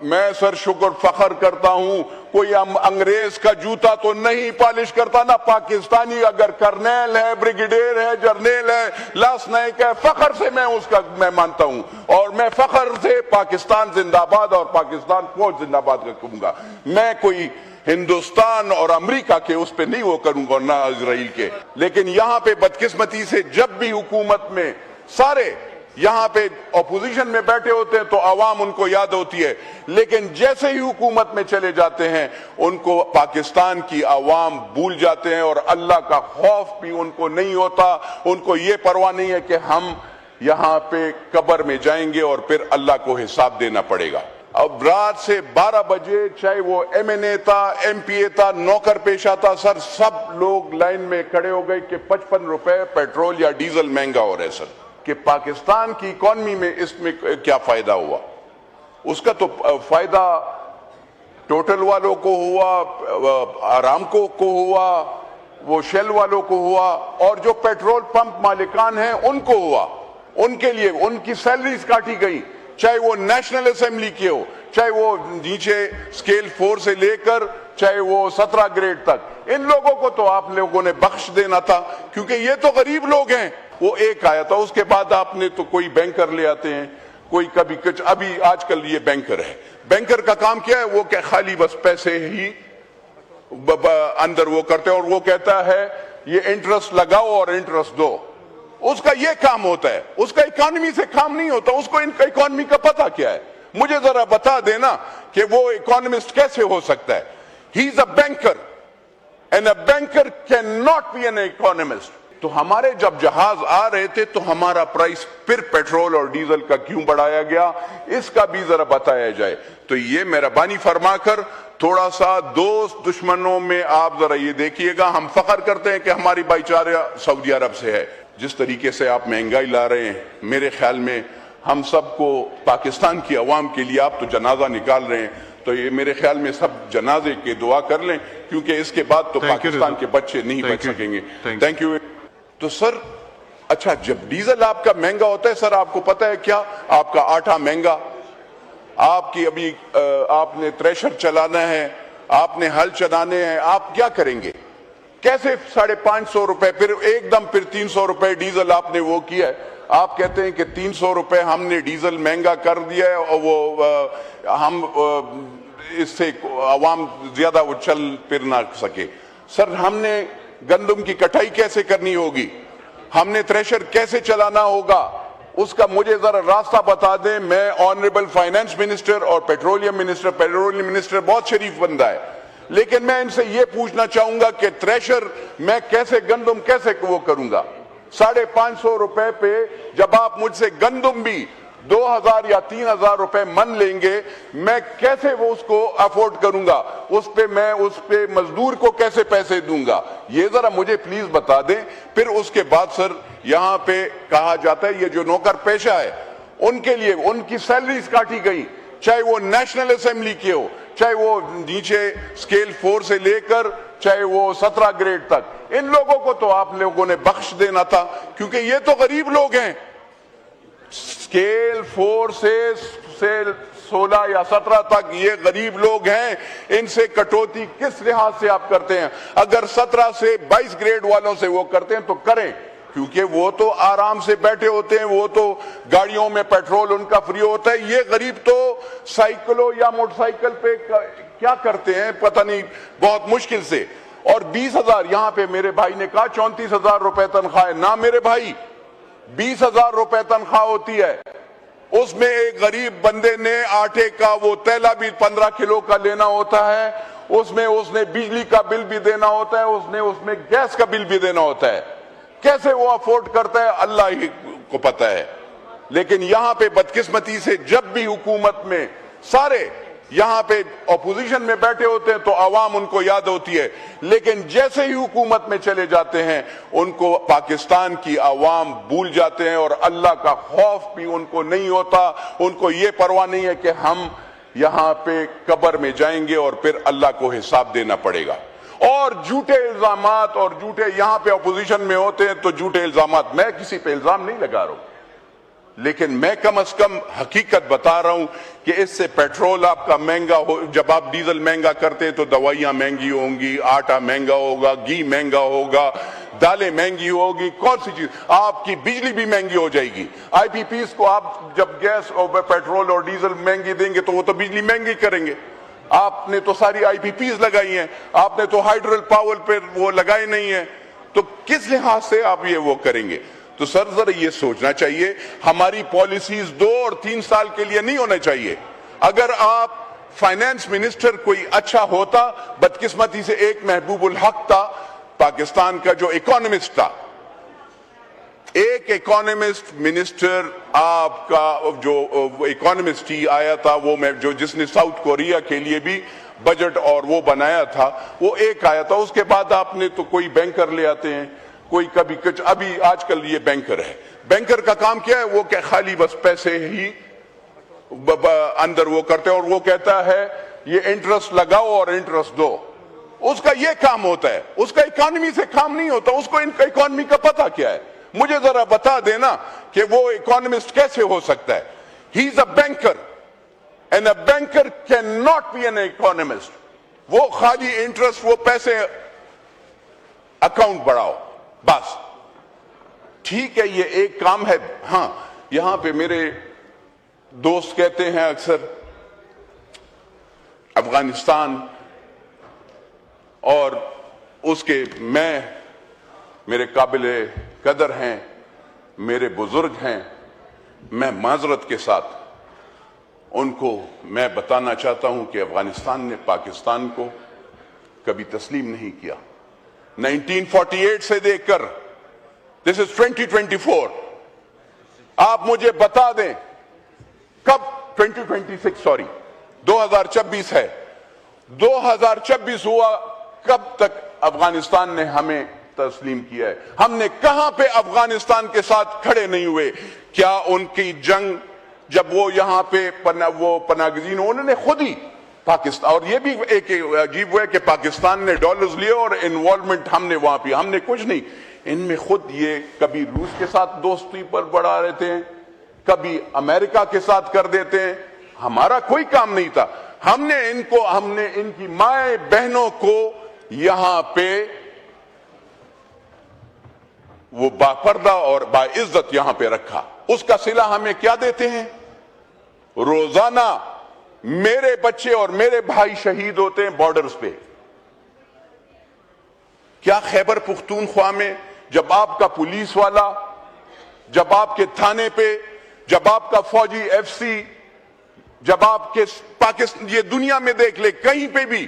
میں سر شکر فخر کرتا ہوں کوئی انگریز کا جوتا تو نہیں پالش کرتا نا پاکستانی اگر کرنیل ہے بریگیڈیئر ہے جرنیل ہے لاس نائک ہے فخر سے میں مانتا ہوں اور میں فخر سے پاکستان زندہ باد اور پاکستان فوج زندہ باد کہوں گا میں کوئی ہندوستان اور امریکہ کے اس پہ نہیں وہ کروں گا نہ اسرائیل کے لیکن یہاں پہ بدقسمتی سے جب بھی حکومت میں سارے یہاں پہ اپوزیشن میں بیٹھے ہوتے ہیں تو عوام ان کو یاد ہوتی ہے لیکن جیسے ہی حکومت میں چلے جاتے ہیں ان کو پاکستان کی عوام بھول جاتے ہیں اور اللہ کا خوف بھی ان کو نہیں ہوتا ان کو یہ پرواہ نہیں ہے کہ ہم یہاں پہ قبر میں جائیں گے اور پھر اللہ کو حساب دینا پڑے گا اب رات سے 12 بجے چاہے وہ ایم این اے تھا ایم پی اے تھا نوکر پیشہ تھا سر سب لوگ لائن میں کھڑے ہو گئے کہ 55 روپے پیٹرول یا ڈیزل مہنگا ہو رہا ہے سر کہ پاکستان کی اکانومی میں اس میں کیا فائدہ ہوا اس کا تو فائدہ ٹوٹل والوں کو ہوا آرامکو کو ہوا وہ شیل والوں کو ہوا اور جو پیٹرول پمپ مالکان ہیں ان کو ہوا ان کے لیے ان کی سیلریز کاٹی گئی چاہے وہ نیشنل اسمبلی کے ہو چاہے وہ نیچے سکیل 4 سے لے کر چاہے وہ 17 گریڈ تک ان لوگوں کو تو آپ لوگوں نے بخش دینا تھا کیونکہ یہ تو غریب لوگ ہیں وہ ایک آیا تھا اس کے بعد آپ نے تو کوئی بینکر لے آتے ہیں کوئی کبھی کچھ ابھی آج کل یہ بینکر ہے بینکر کا کام کیا ہے وہ کہ خالی بس پیسے ہی اندر وہ کرتے ہیں اور وہ کہتا ہے یہ انٹرسٹ لگاؤ اور انٹرسٹ دو اس کا یہ کام ہوتا ہے اس کا اکانومی سے کام نہیں ہوتا اس کو ان کا اکانومی کا پتہ کیا ہے مجھے ذرا بتا دینا کہ وہ اکانومسٹ کیسے ہو سکتا ہے he is a banker and a banker can not be an economist تو ہمارے جب جہاز آ رہے تھے تو ہمارا پرائس پھر پیٹرول اور ڈیزل کا کیوں بڑھایا گیا اس کا بھی ذرا بتایا جائے تو یہ مہربانی فرما کر تھوڑا سا دوست دشمنوں میں آپ ذرا یہ دیکھیے گا ہم فخر کرتے ہیں کہ ہماری بھائی چارہ سعودی عرب سے ہے جس طریقے سے آپ مہنگائی لا رہے ہیں میرے خیال میں ہم سب کو پاکستان کی عوام کے لیے آپ تو جنازہ نکال رہے ہیں تو یہ میرے خیال میں سب جنازے کی دعا کر لیں کیونکہ اس کے بعد تو پاکستان کے بچے نہیں بچ سکیں گے تھینک یو تو سر اچھا جب ڈیزل آپ کا مہنگا ہوتا ہے سر آپ کو پتہ ہے کیا آپ کا آٹا مہنگا آپ کی ابھی آپ نے تھریشر چلانا ہے آپ نے ہل چلانے ہیں آپ کیا کریں گے کیسے 550 روپے پھر ایک دم پھر 300 روپے ڈیزل آپ نے وہ کیا ہے آپ کہتے ہیں کہ 300 روپے ہم نے ڈیزل مہنگا کر دیا ہے اور وہ ہم اس سے عوام زیادہ وہ چل پھر نہ سکے سر ہم نے گندم کی کٹائی کیسے کرنی ہوگی ہم نے تھریشر کیسے چلانا ہوگا اس کا مجھے ذرا راستہ بتا دیں میں آنریبل فائنانس منسٹر اور پیٹرولیم منسٹر بہت شریف بندہ ہے لیکن میں ان سے یہ پوچھنا چاہوں گا کہ تھریشر میں کیسے گندم کیسے وہ کروں گا 550 روپے پہ جب آپ مجھ سے گندم بھی 2000 یا 3000 روپے من لیں گے میں کیسے وہ اس کو افورڈ کروں گا اس پہ مزدور کو کیسے پیسے دوں گا یہ ذرا مجھے پلیز بتا دیں پھر اس کے بعد سر یہاں پہ کہا جاتا ہے یہ جو نوکر پیشہ ہے ان کے لیے ان کی سیلریز کاٹی گئی چاہے وہ نیشنل اسمبلی کے ہو چاہے وہ نیچے سکیل 4 سے لے کر چاہے وہ 17 گریڈ تک ان لوگوں کو تو آپ لوگوں نے بخش دینا تھا کیونکہ یہ تو غریب لوگ ہیں سکیل 4 سے 16 یا 17 تک یہ غریب لوگ ہیں ان سے کٹوتی کس لحاظ سے آپ کرتے ہیں اگر 17 سے 22 گریڈ والوں سے وہ کرتے ہیں تو کریں کیونکہ وہ تو آرام سے بیٹھے ہوتے ہیں وہ تو گاڑیوں میں پیٹرول ان کا فری ہوتا ہے یہ غریب تو سائیکلوں یا موٹر سائیکل پہ کیا کرتے ہیں پتہ نہیں بہت مشکل سے اور 20,000 یہاں پہ میرے بھائی نے کہا 34,000 روپے تنخواہ ہے نہ میرے بھائی 20,000 روپے تنخواہ ہوتی ہے اس میں ایک غریب بندے نے آٹے کا وہ تیلا بھی 15 کلو کا لینا ہوتا ہے اس نے بجلی کا بل بھی دینا ہوتا ہے اس میں گیس کا بل بھی دینا ہوتا ہے کیسے وہ افورڈ کرتا ہے اللہ ہی کو پتہ ہے لیکن یہاں پہ بدقسمتی سے جب بھی حکومت میں سارے یہاں پہ اپوزیشن میں بیٹھے ہوتے ہیں تو عوام ان کو یاد ہوتی ہے لیکن جیسے ہی حکومت میں چلے جاتے ہیں ان کو پاکستان کی عوام بھول جاتے ہیں اور اللہ کا خوف بھی ان کو نہیں ہوتا ان کو یہ پرواہ نہیں ہے کہ ہم یہاں پہ قبر میں جائیں گے اور پھر اللہ کو حساب دینا پڑے گا اور جھوٹے الزامات اور جھوٹے یہاں پہ اپوزیشن میں ہوتے ہیں تو جھوٹے الزامات میں کسی پہ الزام نہیں لگا رہا ہوں لیکن میں کم از کم حقیقت بتا رہا ہوں کہ اس سے پیٹرول آپ کا مہنگا ہو، جب آپ ڈیزل مہنگا کرتے ہیں تو دوائیاں مہنگی ہوں گی، آٹا مہنگا ہوگا، گھی مہنگا ہوگا، دالیں مہنگی ہوگی، کون سی چیز، آپ کی بجلی بھی مہنگی ہو جائے گی۔ آئی پی پیز کو آپ جب گیس اور پیٹرول اور ڈیزل مہنگی دیں گے تو وہ تو بجلی مہنگی کریں گے۔ آپ نے تو ساری آئی پی پیز لگائی ہیں، آپ نے تو ہائیڈرل پاور پہ وہ لگائے نہیں ہیں، تو کس لحاظ سے آپ یہ وہ کریں گے؟ تو سر ذرا یہ سوچنا چاہیے، ہماری پالیسیز 2 اور 3 سال کے لیے نہیں ہونا چاہیے۔ اگر آپ فائنانس منسٹر کوئی اچھا ہوتا، بدقسمتی سے ایک محبوب الحق تھا پاکستان کا جو اکانومسٹ تھا، ایک اکانومسٹ منسٹر آپ کا جو اکانومسٹ ہی آیا تھا، وہ جس نے ساؤتھ کوریا کے لیے بھی بجٹ اور وہ بنایا تھا، وہ ایک آیا تھا۔ اس کے بعد آپ نے تو کوئی بینکر لے آتے ہیں، کوئی کبھی کچھ، ابھی آج کل یہ بینکر ہے۔ بینکر کا کام کیا ہے؟ وہ کہ خالی بس پیسے ہی اندر وہ کرتے ہیں، اور وہ کہتا ہے یہ انٹرسٹ لگاؤ اور انٹرسٹ دو۔ اس کا یہ کام ہوتا ہے، اس کا اکانومی سے کام نہیں ہوتا، اس کو ان کا اکانومی کا پتہ کیا ہے؟ مجھے ذرا بتا دینا کہ وہ اکانومسٹ کیسے ہو سکتا ہے؟ He is a banker and a banker can not be an economist. وہ خالی انٹرسٹ، وہ پیسے اکاؤنٹ بڑھاؤ بس۔ ٹھیک ہے، یہ ایک کام ہے۔ ہاں، یہاں پہ میرے دوست کہتے ہیں اکثر افغانستان اور اس کے میرے قابل قدر ہیں، میرے بزرگ ہیں، میں معذرت کے ساتھ ان کو میں بتانا چاہتا ہوں کہ افغانستان نے پاکستان کو کبھی تسلیم نہیں کیا۔ 1948 سے دیکھ کر this is 2024، آپ مجھے بتا دیں کب 2026 سوری 2026 ہے، 2026 ہوا، کب تک افغانستان نے ہمیں تسلیم کیا ہے؟ ہم نے کہاں پہ افغانستان کے ساتھ کھڑے نہیں ہوئے؟ کیا ان کی جنگ جب وہ یہاں پہ وہ پناہ گزین، انہوں نے خود ہی پاکستان، اور یہ بھی ایک عجیب ہے کہ پاکستان نے ڈالرز لیے اور انوالومنٹ ہم نے وہاں پہ، ہم نے کچھ نہیں، ان میں خود یہ کبھی روس کے ساتھ دوستی پر بڑھا رہتے ہیں، کبھی امریکہ کے ساتھ کر دیتے ہیں۔ ہمارا کوئی کام نہیں تھا، ہم نے ان کی مائیں بہنوں کو یہاں پہ وہ باپردہ اور باعزت یہاں پہ رکھا۔ اس کا صلہ ہمیں کیا دیتے ہیں؟ روزانہ میرے بچے اور میرے بھائی شہید ہوتے ہیں بارڈرز پہ۔ کیا خیبر پختونخوا میں جب آپ کا پولیس والا، جب آپ کے تھانے پہ، جب آپ کا فوجی ایف سی، جب آپ کے پاکستان، یہ دنیا میں دیکھ لے کہیں پہ بھی